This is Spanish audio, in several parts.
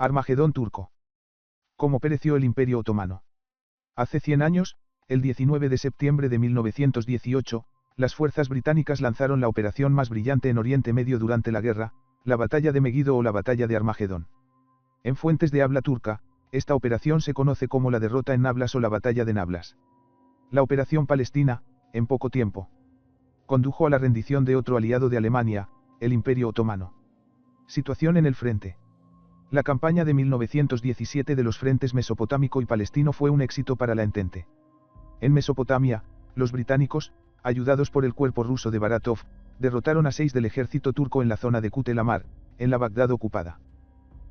Armagedón turco. ¿Cómo pereció el Imperio Otomano? Hace 100 años, el 19 de septiembre de 1918, las fuerzas británicas lanzaron la operación más brillante en Oriente Medio durante la guerra, la Batalla de Megido o la Batalla de Armagedón. En fuentes de habla turca, esta operación se conoce como la derrota en Nablas o la Batalla de Nablas. La operación palestina, en poco tiempo, condujo a la rendición de otro aliado de Alemania, el Imperio Otomano. Situación en el frente. La campaña de 1917 de los frentes mesopotámico y palestino fue un éxito para la Entente. En Mesopotamia, los británicos, ayudados por el cuerpo ruso de Baratov, derrotaron a 6 del ejército turco en la zona de Kut el Amar, en la Bagdad ocupada.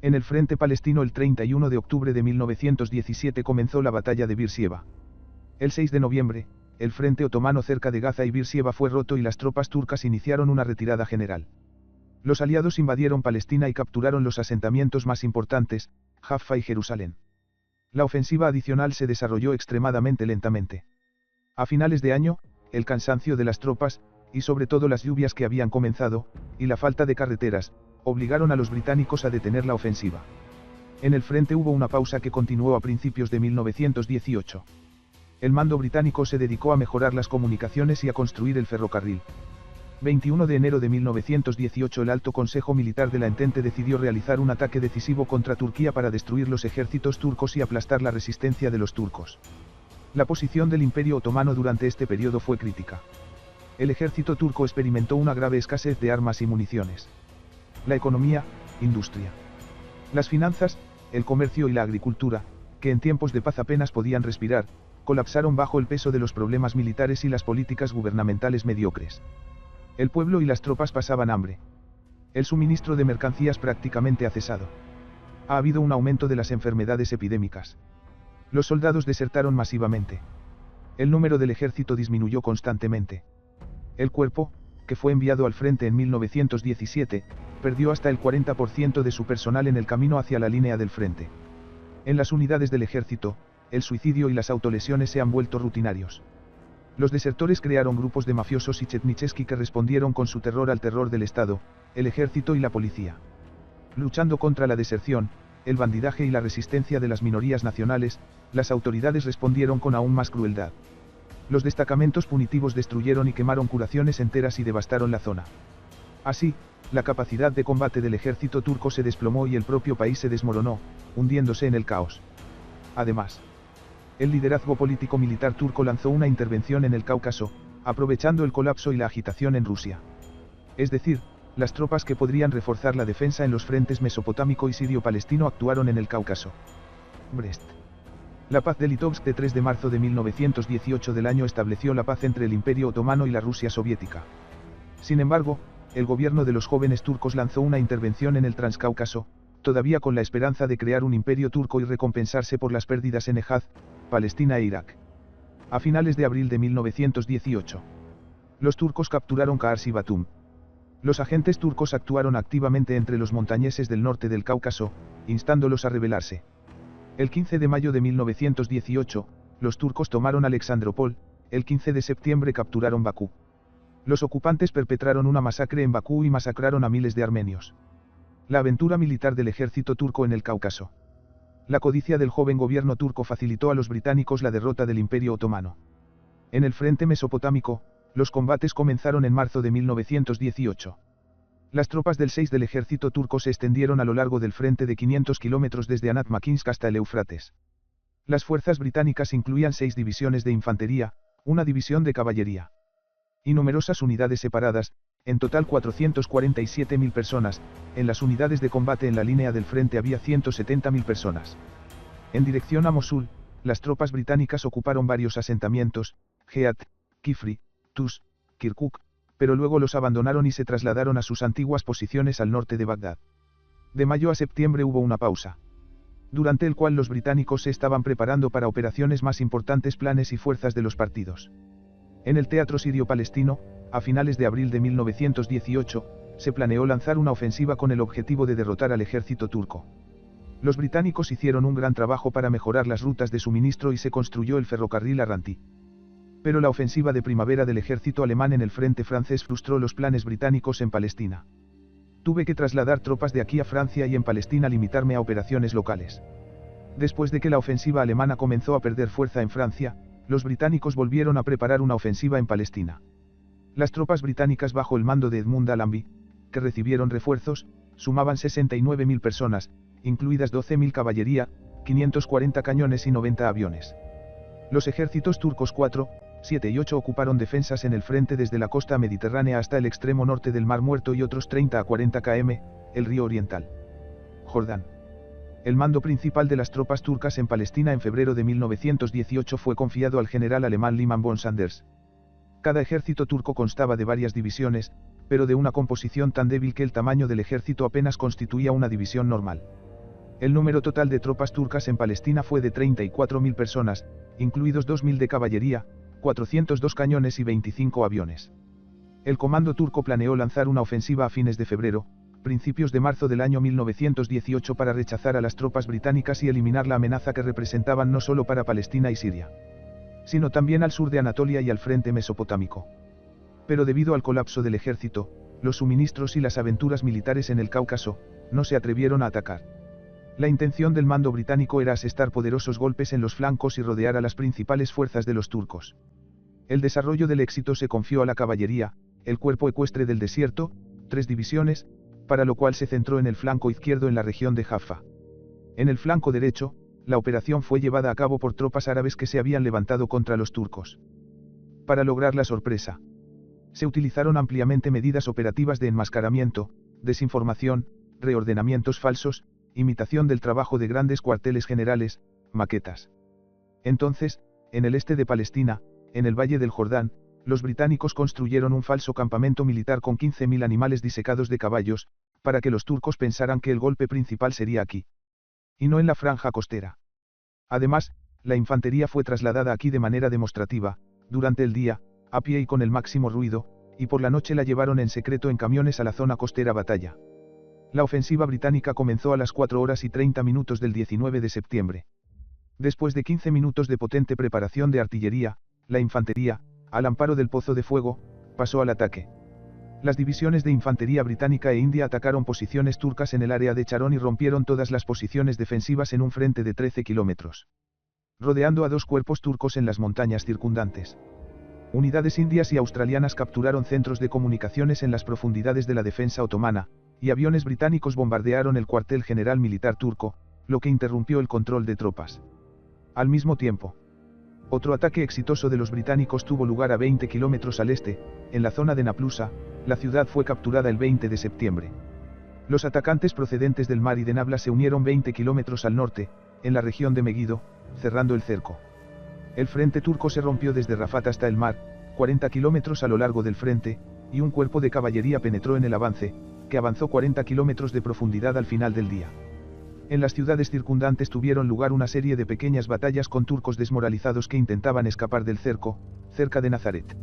En el frente palestino el 31 de octubre de 1917 comenzó la batalla de Beersheba. El 6 de noviembre, el frente otomano cerca de Gaza y Beersheba fue roto y las tropas turcas iniciaron una retirada general. Los aliados invadieron Palestina y capturaron los asentamientos más importantes, Jaffa y Jerusalén. La ofensiva adicional se desarrolló extremadamente lentamente. A finales de año, el cansancio de las tropas, y sobre todo las lluvias que habían comenzado, y la falta de carreteras, obligaron a los británicos a detener la ofensiva. En el frente hubo una pausa que continuó a principios de 1918. El mando británico se dedicó a mejorar las comunicaciones y a construir el ferrocarril. 21 de enero de 1918 el Alto Consejo Militar de la Entente decidió realizar un ataque decisivo contra Turquía para destruir los ejércitos turcos y aplastar la resistencia de los turcos. La posición del Imperio Otomano durante este periodo fue crítica. El ejército turco experimentó una grave escasez de armas y municiones. La economía, industria. Las finanzas, el comercio y la agricultura, que en tiempos de paz apenas podían respirar, colapsaron bajo el peso de los problemas militares y las políticas gubernamentales mediocres. El pueblo y las tropas pasaban hambre. El suministro de mercancías prácticamente ha cesado. Ha habido un aumento de las enfermedades epidémicas. Los soldados desertaron masivamente. El número del ejército disminuyó constantemente. El cuerpo, que fue enviado al frente en 1917, perdió hasta el 40% de su personal en el camino hacia la línea del frente. En las unidades del ejército, el suicidio y las autolesiones se han vuelto rutinarios. Los desertores crearon grupos de mafiosos y chetnicheski que respondieron con su terror al terror del Estado, el ejército y la policía. Luchando contra la deserción, el bandidaje y la resistencia de las minorías nacionales, las autoridades respondieron con aún más crueldad. Los destacamentos punitivos destruyeron y quemaron curaciones enteras y devastaron la zona. Así, la capacidad de combate del ejército turco se desplomó y el propio país se desmoronó, hundiéndose en el caos. Además, el liderazgo político-militar turco lanzó una intervención en el Cáucaso, aprovechando el colapso y la agitación en Rusia. Es decir, las tropas que podrían reforzar la defensa en los frentes mesopotámico y sirio-palestino actuaron en el Cáucaso. Brest. La paz de Litovsk de 3 de marzo de 1918 del año estableció la paz entre el Imperio Otomano y la Rusia soviética. Sin embargo, el gobierno de los jóvenes turcos lanzó una intervención en el Transcáucaso, todavía con la esperanza de crear un imperio turco y recompensarse por las pérdidas en Hejaz, Palestina e Irak. A finales de abril de 1918, los turcos capturaron Kars y Batum. Los agentes turcos actuaron activamente entre los montañeses del norte del Cáucaso, instándolos a rebelarse. El 15 de mayo de 1918, los turcos tomaron Alexandropol, el 15 de septiembre capturaron Bakú. Los ocupantes perpetraron una masacre en Bakú y masacraron a miles de armenios. La aventura militar del ejército turco en el Cáucaso. La codicia del joven gobierno turco facilitó a los británicos la derrota del Imperio Otomano. En el frente mesopotámico, los combates comenzaron en marzo de 1918. Las tropas del 6 del ejército turco se extendieron a lo largo del frente de 500 kilómetros desde Anat Makinsk hasta el Éufrates. Las fuerzas británicas incluían 6 divisiones de infantería, una división de caballería y numerosas unidades separadas, en total 447.000 personas. En las unidades de combate en la línea del frente había 170.000 personas. En dirección a Mosul, las tropas británicas ocuparon varios asentamientos, Heat, Kifri, Tus, Kirkuk, pero luego los abandonaron y se trasladaron a sus antiguas posiciones al norte de Bagdad. De mayo a septiembre hubo una pausa, durante el cual los británicos se estaban preparando para operaciones más importantes, planes y fuerzas de los partidos. En el teatro sirio-palestino, a finales de abril de 1918, se planeó lanzar una ofensiva con el objetivo de derrotar al ejército turco. Los británicos hicieron un gran trabajo para mejorar las rutas de suministro y se construyó el ferrocarril Arranti. Pero la ofensiva de primavera del ejército alemán en el frente francés frustró los planes británicos en Palestina. Tuve que trasladar tropas de aquí a Francia y en Palestina limitarme a operaciones locales. Después de que la ofensiva alemana comenzó a perder fuerza en Francia, los británicos volvieron a preparar una ofensiva en Palestina. Las tropas británicas bajo el mando de Edmund Allenby, que recibieron refuerzos, sumaban 69.000 personas, incluidas 12.000 caballería, 540 cañones y 90 aviones. Los ejércitos turcos 4, 7 y 8 ocuparon defensas en el frente desde la costa mediterránea hasta el extremo norte del Mar Muerto y otros 30 a 40 km, el río Oriental. Jordán. El mando principal de las tropas turcas en Palestina en febrero de 1918 fue confiado al general alemán Liman von Sanders. Cada ejército turco constaba de varias divisiones, pero de una composición tan débil que el tamaño del ejército apenas constituía una división normal. El número total de tropas turcas en Palestina fue de 34.000 personas, incluidos 2.000 de caballería, 402 cañones y 25 aviones. El comando turco planeó lanzar una ofensiva a fines de febrero, principios de marzo del año 1918 para rechazar a las tropas británicas y eliminar la amenaza que representaban no solo para Palestina y Siria, sino también al sur de Anatolia y al frente mesopotámico. Pero debido al colapso del ejército, los suministros y las aventuras militares en el Cáucaso, no se atrevieron a atacar. La intención del mando británico era asestar poderosos golpes en los flancos y rodear a las principales fuerzas de los turcos. El desarrollo del éxito se confió a la caballería, el cuerpo ecuestre del desierto, 3 divisiones, para lo cual se centró en el flanco izquierdo en la región de Jaffa. En el flanco derecho, la operación fue llevada a cabo por tropas árabes que se habían levantado contra los turcos. Para lograr la sorpresa, se utilizaron ampliamente medidas operativas de enmascaramiento, desinformación, reordenamientos falsos, imitación del trabajo de grandes cuarteles generales, maquetas. Entonces, en el este de Palestina, en el Valle del Jordán, los británicos construyeron un falso campamento militar con 15.000 animales disecados de caballos, para que los turcos pensaran que el golpe principal sería aquí, y no en la franja costera. Además, la infantería fue trasladada aquí de manera demostrativa, durante el día, a pie y con el máximo ruido, y por la noche la llevaron en secreto en camiones a la zona costera batalla. La ofensiva británica comenzó a las 4:30 del 19 de septiembre. Después de 15 minutos de potente preparación de artillería, la infantería, al amparo del pozo de fuego, pasó al ataque. Las divisiones de infantería británica e india atacaron posiciones turcas en el área de Charón y rompieron todas las posiciones defensivas en un frente de 13 kilómetros, rodeando a 2 cuerpos turcos en las montañas circundantes. Unidades indias y australianas capturaron centros de comunicaciones en las profundidades de la defensa otomana, y aviones británicos bombardearon el cuartel general militar turco, lo que interrumpió el control de tropas. Al mismo tiempo, otro ataque exitoso de los británicos tuvo lugar a 20 kilómetros al este, en la zona de Naplusa. La ciudad fue capturada el 20 de septiembre. Los atacantes procedentes del mar y de Nabla se unieron 20 kilómetros al norte, en la región de Megiddo, cerrando el cerco. El frente turco se rompió desde Rafat hasta el mar, 40 kilómetros a lo largo del frente, y un cuerpo de caballería penetró en el avance, que avanzó 40 kilómetros de profundidad al final del día. En las ciudades circundantes tuvieron lugar una serie de pequeñas batallas con turcos desmoralizados que intentaban escapar del cerco, cerca de Nazaret,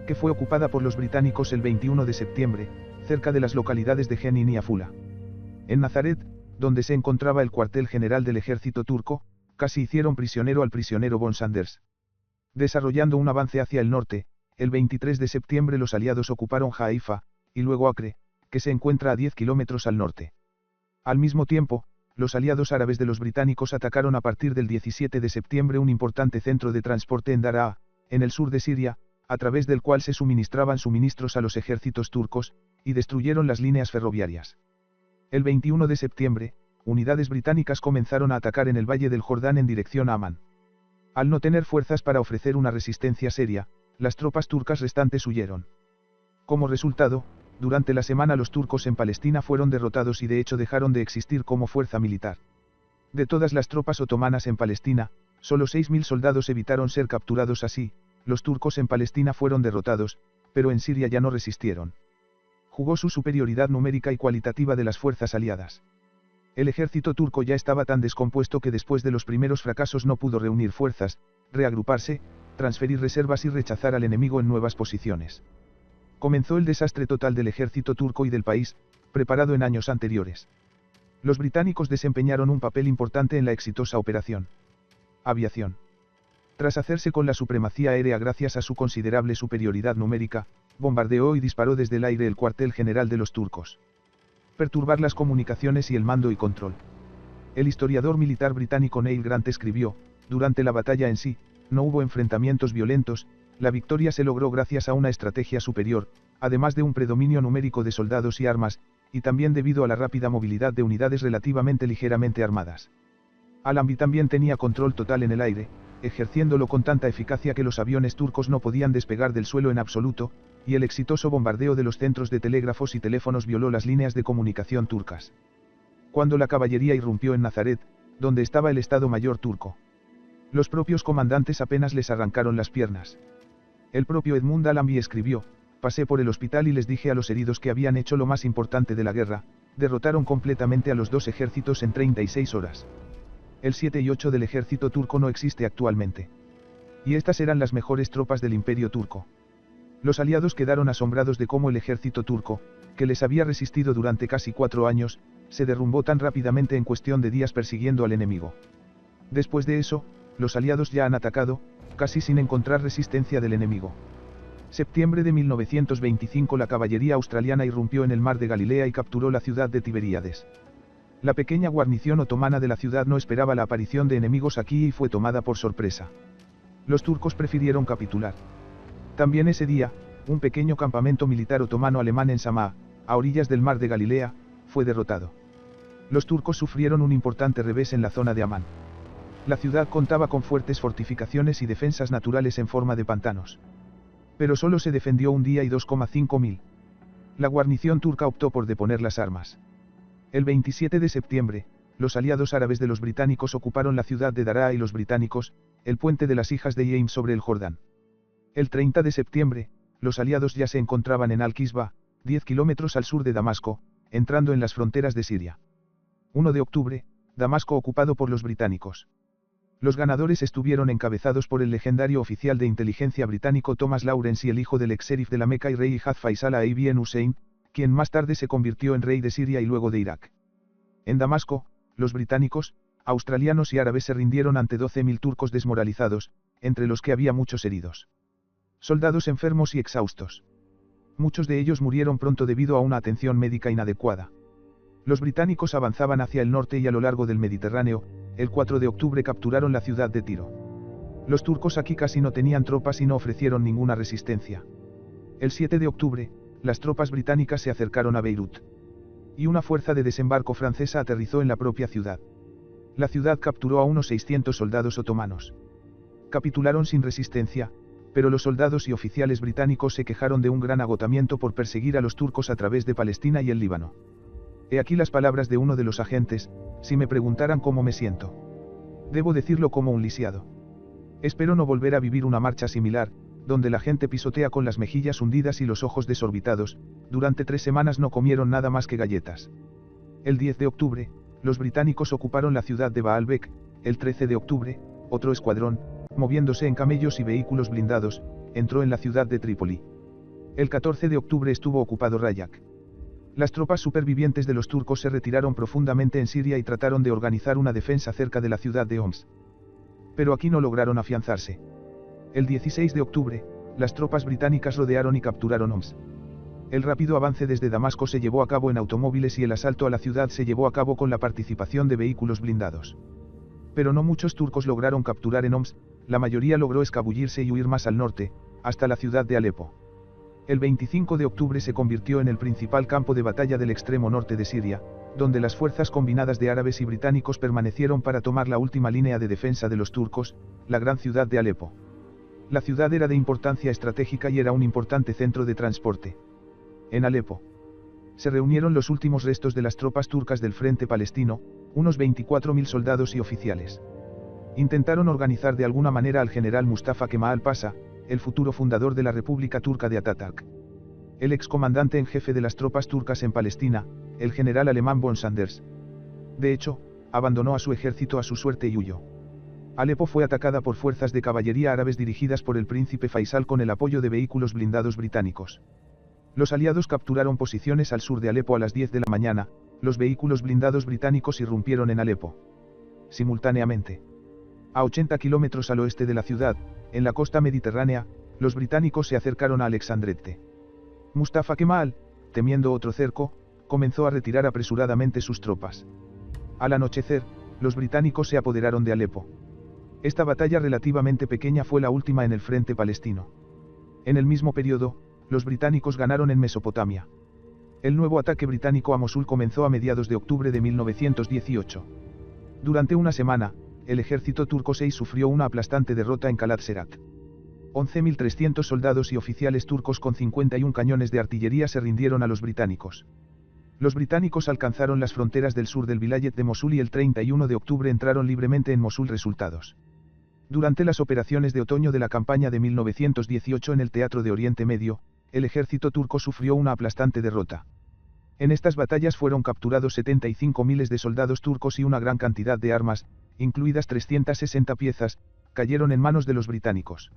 que fue ocupada por los británicos el 21 de septiembre, cerca de las localidades de Jenin y Afula. En Nazaret, donde se encontraba el cuartel general del ejército turco, casi hicieron prisionero al prisionero von Sanders. Desarrollando un avance hacia el norte, el 23 de septiembre los aliados ocuparon Haifa, y luego Acre, que se encuentra a 10 kilómetros al norte. Al mismo tiempo, los aliados árabes de los británicos atacaron a partir del 17 de septiembre un importante centro de transporte en Daraa, en el sur de Siria, a través del cual se suministraban suministros a los ejércitos turcos, y destruyeron las líneas ferroviarias. El 21 de septiembre, unidades británicas comenzaron a atacar en el Valle del Jordán en dirección a Amán. Al no tener fuerzas para ofrecer una resistencia seria, las tropas turcas restantes huyeron. Como resultado, durante la semana los turcos en Palestina fueron derrotados y de hecho dejaron de existir como fuerza militar. De todas las tropas otomanas en Palestina, solo 6.000 soldados evitaron ser capturados así. Los turcos en Palestina fueron derrotados, pero en Siria ya no resistieron. Jugó su superioridad numérica y cualitativa de las fuerzas aliadas. El ejército turco ya estaba tan descompuesto que después de los primeros fracasos no pudo reunir fuerzas, reagruparse, transferir reservas y rechazar al enemigo en nuevas posiciones. Comenzó el desastre total del ejército turco y del país, preparado en años anteriores. Los británicos desempeñaron un papel importante en la exitosa operación. Aviación. Tras hacerse con la supremacía aérea gracias a su considerable superioridad numérica, bombardeó y disparó desde el aire el cuartel general de los turcos. perturbar las comunicaciones y el mando y control. El historiador militar británico Neil Grant escribió, durante la batalla en sí, no hubo enfrentamientos violentos, la victoria se logró gracias a una estrategia superior, además de un predominio numérico de soldados y armas, y también debido a la rápida movilidad de unidades relativamente ligeramente armadas. Allenby también tenía control total en el aire, ejerciéndolo con tanta eficacia que los aviones turcos no podían despegar del suelo en absoluto, y el exitoso bombardeo de los centros de telégrafos y teléfonos violó las líneas de comunicación turcas. Cuando la caballería irrumpió en Nazaret, donde estaba el Estado Mayor turco, los propios comandantes apenas les arrancaron las piernas. El propio Edmund Allenby escribió, pasé por el hospital y les dije a los heridos que habían hecho lo más importante de la guerra, derrotaron completamente a los dos ejércitos en 36 horas. El 7 y 8 del ejército turco no existe actualmente. Y estas eran las mejores tropas del imperio turco. Los aliados quedaron asombrados de cómo el ejército turco, que les había resistido durante casi 4 años, se derrumbó tan rápidamente en cuestión de días persiguiendo al enemigo. Después de eso, los aliados ya han atacado, casi sin encontrar resistencia del enemigo. Septiembre de 1925 la caballería australiana irrumpió en el mar de Galilea y capturó la ciudad de Tiberíades. La pequeña guarnición otomana de la ciudad no esperaba la aparición de enemigos aquí y fue tomada por sorpresa. Los turcos prefirieron capitular. También ese día, un pequeño campamento militar otomano alemán en Samaa, a orillas del mar de Galilea, fue derrotado. Los turcos sufrieron un importante revés en la zona de Amán. La ciudad contaba con fuertes fortificaciones y defensas naturales en forma de pantanos. Pero solo se defendió un día y 2,5 mil. La guarnición turca optó por deponer las armas. El 27 de septiembre, los aliados árabes de los británicos ocuparon la ciudad de Daraa y los británicos, el puente de las hijas de James sobre el Jordán. El 30 de septiembre, los aliados ya se encontraban en Al-Kisba, 10 kilómetros al sur de Damasco, entrando en las fronteras de Siria. 1 de octubre, Damasco ocupado por los británicos. Los ganadores estuvieron encabezados por el legendario oficial de inteligencia británico Thomas Lawrence y el hijo del ex sheriff de la Meca y rey Haj Faisal ibn Hussein, quien más tarde se convirtió en rey de Siria y luego de Irak. En Damasco, los británicos, australianos y árabes se rindieron ante 12.000 turcos desmoralizados, entre los que había muchos heridos. Soldados enfermos y exhaustos. Muchos de ellos murieron pronto debido a una atención médica inadecuada. Los británicos avanzaban hacia el norte y a lo largo del Mediterráneo, el 4 de octubre capturaron la ciudad de Tiro. Los turcos aquí casi no tenían tropas y no ofrecieron ninguna resistencia. El 7 de octubre, las tropas británicas se acercaron a Beirut. Y una fuerza de desembarco francesa aterrizó en la propia ciudad. La ciudad capturó a unos 600 soldados otomanos. Capitularon sin resistencia, pero los soldados y oficiales británicos se quejaron de un gran agotamiento por perseguir a los turcos a través de Palestina y el Líbano. He aquí las palabras de uno de los agentes, si me preguntaran cómo me siento. Debo decirlo como un lisiado. Espero no volver a vivir una marcha similar, donde la gente pisotea con las mejillas hundidas y los ojos desorbitados, durante 3 semanas no comieron nada más que galletas. El 10 de octubre, los británicos ocuparon la ciudad de Baalbek, el 13 de octubre, otro escuadrón, moviéndose en camellos y vehículos blindados, entró en la ciudad de Trípoli. El 14 de octubre estuvo ocupado Rayak. Las tropas supervivientes de los turcos se retiraron profundamente en Siria y trataron de organizar una defensa cerca de la ciudad de Homs. Pero aquí no lograron afianzarse. El 16 de octubre, las tropas británicas rodearon y capturaron Homs. El rápido avance desde Damasco se llevó a cabo en automóviles y el asalto a la ciudad se llevó a cabo con la participación de vehículos blindados. Pero no muchos turcos lograron capturar en Homs, la mayoría logró escabullirse y huir más al norte, hasta la ciudad de Alepo. El 25 de octubre se convirtió en el principal campo de batalla del extremo norte de Siria, donde las fuerzas combinadas de árabes y británicos permanecieron para tomar la última línea de defensa de los turcos, la gran ciudad de Alepo. La ciudad era de importancia estratégica y era un importante centro de transporte. En Alepo se reunieron los últimos restos de las tropas turcas del frente palestino, unos 24.000 soldados y oficiales. Intentaron organizar de alguna manera al general Mustafa Kemal Pasha, el futuro fundador de la República Turca de Atatürk. El excomandante en jefe de las tropas turcas en Palestina, el general alemán von Sanders. De hecho, abandonó a su ejército a su suerte y huyó. Alepo fue atacada por fuerzas de caballería árabes dirigidas por el príncipe Faisal con el apoyo de vehículos blindados británicos. Los aliados capturaron posiciones al sur de Alepo a las 10 de la mañana, los vehículos blindados británicos irrumpieron en Alepo. Simultáneamente, a 80 kilómetros al oeste de la ciudad, en la costa mediterránea, los británicos se acercaron a Alexandrette. Mustafa Kemal, temiendo otro cerco, comenzó a retirar apresuradamente sus tropas. Al anochecer, los británicos se apoderaron de Alepo. Esta batalla relativamente pequeña fue la última en el frente palestino. En el mismo periodo, los británicos ganaron en Mesopotamia. El nuevo ataque británico a Mosul comenzó a mediados de octubre de 1918. Durante una semana, el ejército turco sufrió una aplastante derrota en Kalat Serat. 11.300 soldados y oficiales turcos con 51 cañones de artillería se rindieron a los británicos. Los británicos alcanzaron las fronteras del sur del vilayet de Mosul y el 31 de octubre entraron libremente en Mosul. Resultados. Durante las operaciones de otoño de la campaña de 1918 en el Teatro de Oriente Medio, el ejército turco sufrió una aplastante derrota. En estas batallas fueron capturados 75.000 de soldados turcos y una gran cantidad de armas, incluidas 360 piezas, cayeron en manos de los británicos.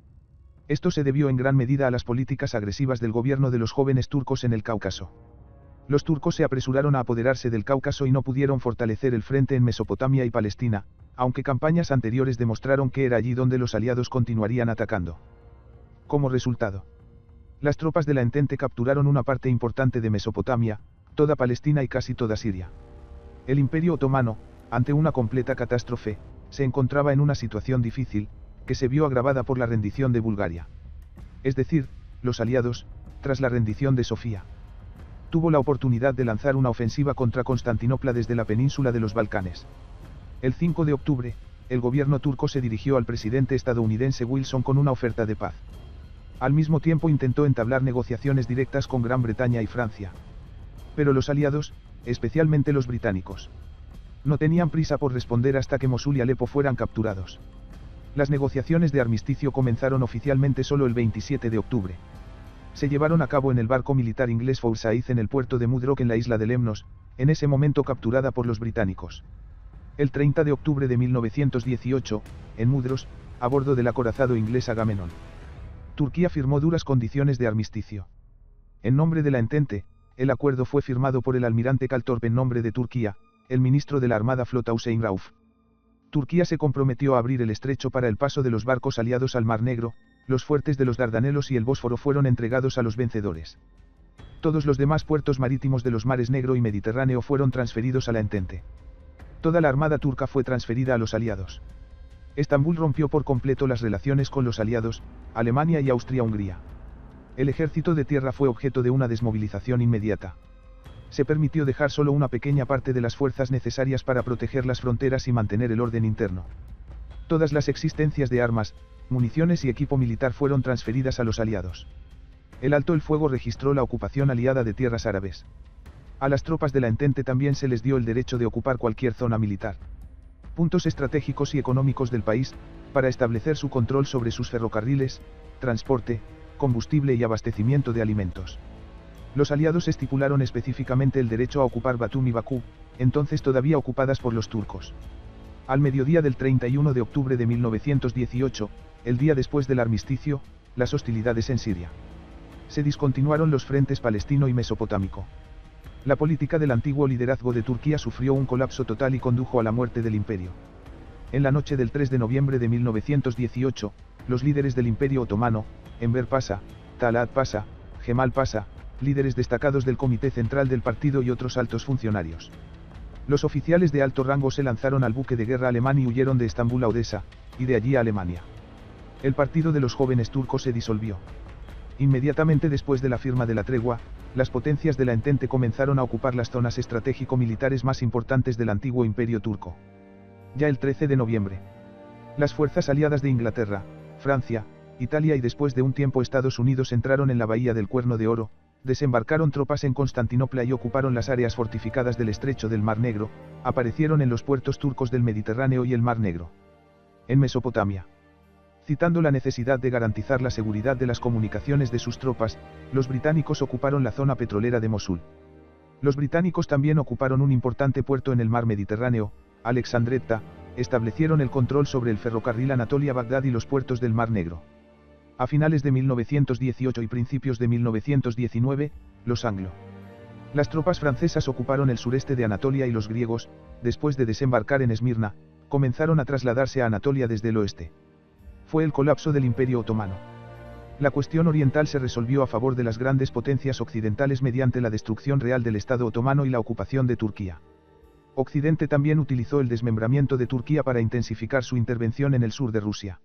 Esto se debió en gran medida a las políticas agresivas del gobierno de los jóvenes turcos en el Cáucaso. Los turcos se apresuraron a apoderarse del Cáucaso y no pudieron fortalecer el frente en Mesopotamia y Palestina, aunque campañas anteriores demostraron que era allí donde los aliados continuarían atacando. Como resultado, las tropas de la Entente capturaron una parte importante de Mesopotamia, toda Palestina y casi toda Siria. El Imperio Otomano, ante una completa catástrofe, se encontraba en una situación difícil, que se vio agravada por la rendición de Bulgaria. Es decir, los aliados, tras la rendición de Sofía, tuvo la oportunidad de lanzar una ofensiva contra Constantinopla desde la península de los Balcanes. El 5 de octubre, el gobierno turco se dirigió al presidente estadounidense Wilson con una oferta de paz. Al mismo tiempo intentó entablar negociaciones directas con Gran Bretaña y Francia. Pero los aliados, especialmente los británicos, no tenían prisa por responder hasta que Mosul y Alepo fueran capturados. Las negociaciones de armisticio comenzaron oficialmente solo el 27 de octubre. Se llevaron a cabo en el barco militar inglés Forsyth en el puerto de Mudrock en la isla de Lemnos, en ese momento capturada por los británicos. El 30 de octubre de 1918, en Mudros, a bordo del acorazado inglés Agamenón, Turquía firmó duras condiciones de armisticio. En nombre de la Entente, el acuerdo fue firmado por el almirante Kaltorp en nombre de Turquía, el ministro de la Armada Flota Hüseyin Rauf. Turquía se comprometió a abrir el estrecho para el paso de los barcos aliados al Mar Negro, los fuertes de los Dardanelos y el Bósforo fueron entregados a los vencedores. Todos los demás puertos marítimos de los mares Negro y Mediterráneo fueron transferidos a la Entente. Toda la armada turca fue transferida a los aliados. Estambul rompió por completo las relaciones con los aliados, Alemania y Austria-Hungría. El ejército de tierra fue objeto de una desmovilización inmediata. Se permitió dejar solo una pequeña parte de las fuerzas necesarias para proteger las fronteras y mantener el orden interno. Todas las existencias de armas, municiones y equipo militar fueron transferidas a los aliados. El alto el fuego registró la ocupación aliada de tierras árabes. A las tropas de la Entente también se les dio el derecho de ocupar cualquier zona militar, puntos estratégicos y económicos del país, para establecer su control sobre sus ferrocarriles, transporte, combustible y abastecimiento de alimentos. Los aliados estipularon específicamente el derecho a ocupar Batum y Bakú, entonces todavía ocupadas por los turcos. Al mediodía del 31 de octubre de 1918, el día después del armisticio, las hostilidades en Siria. Se discontinuaron los frentes palestino y mesopotámico. La política del antiguo liderazgo de Turquía sufrió un colapso total y condujo a la muerte del imperio. En la noche del 3 de noviembre de 1918, los líderes del Imperio Otomano, Enver Pasha, Talat Pasha, Kemal Pasha, líderes destacados del Comité Central del partido y otros altos funcionarios. Los oficiales de alto rango se lanzaron al buque de guerra alemán y huyeron de Estambul a Odessa, y de allí a Alemania. El partido de los jóvenes turcos se disolvió. Inmediatamente después de la firma de la tregua, las potencias de la Entente comenzaron a ocupar las zonas estratégico-militares más importantes del antiguo imperio turco. Ya el 13 de noviembre, las fuerzas aliadas de Inglaterra, Francia, Italia y después de un tiempo Estados Unidos entraron en la bahía del Cuerno de Oro, desembarcaron tropas en Constantinopla y ocuparon las áreas fortificadas del estrecho del Mar Negro, aparecieron en los puertos turcos del Mediterráneo y el Mar Negro. En Mesopotamia, citando la necesidad de garantizar la seguridad de las comunicaciones de sus tropas, los británicos ocuparon la zona petrolera de Mosul. Los británicos también ocuparon un importante puerto en el mar Mediterráneo, Alexandretta, establecieron el control sobre el ferrocarril Anatolia-Bagdad y los puertos del Mar Negro. A finales de 1918 y principios de 1919, los las tropas francesas ocuparon el sureste de Anatolia y los griegos, después de desembarcar en Esmirna, comenzaron a trasladarse a Anatolia desde el oeste. Fue el colapso del Imperio Otomano. La cuestión oriental se resolvió a favor de las grandes potencias occidentales mediante la destrucción real del Estado otomano y la ocupación de Turquía. Occidente también utilizó el desmembramiento de Turquía para intensificar su intervención en el sur de Rusia.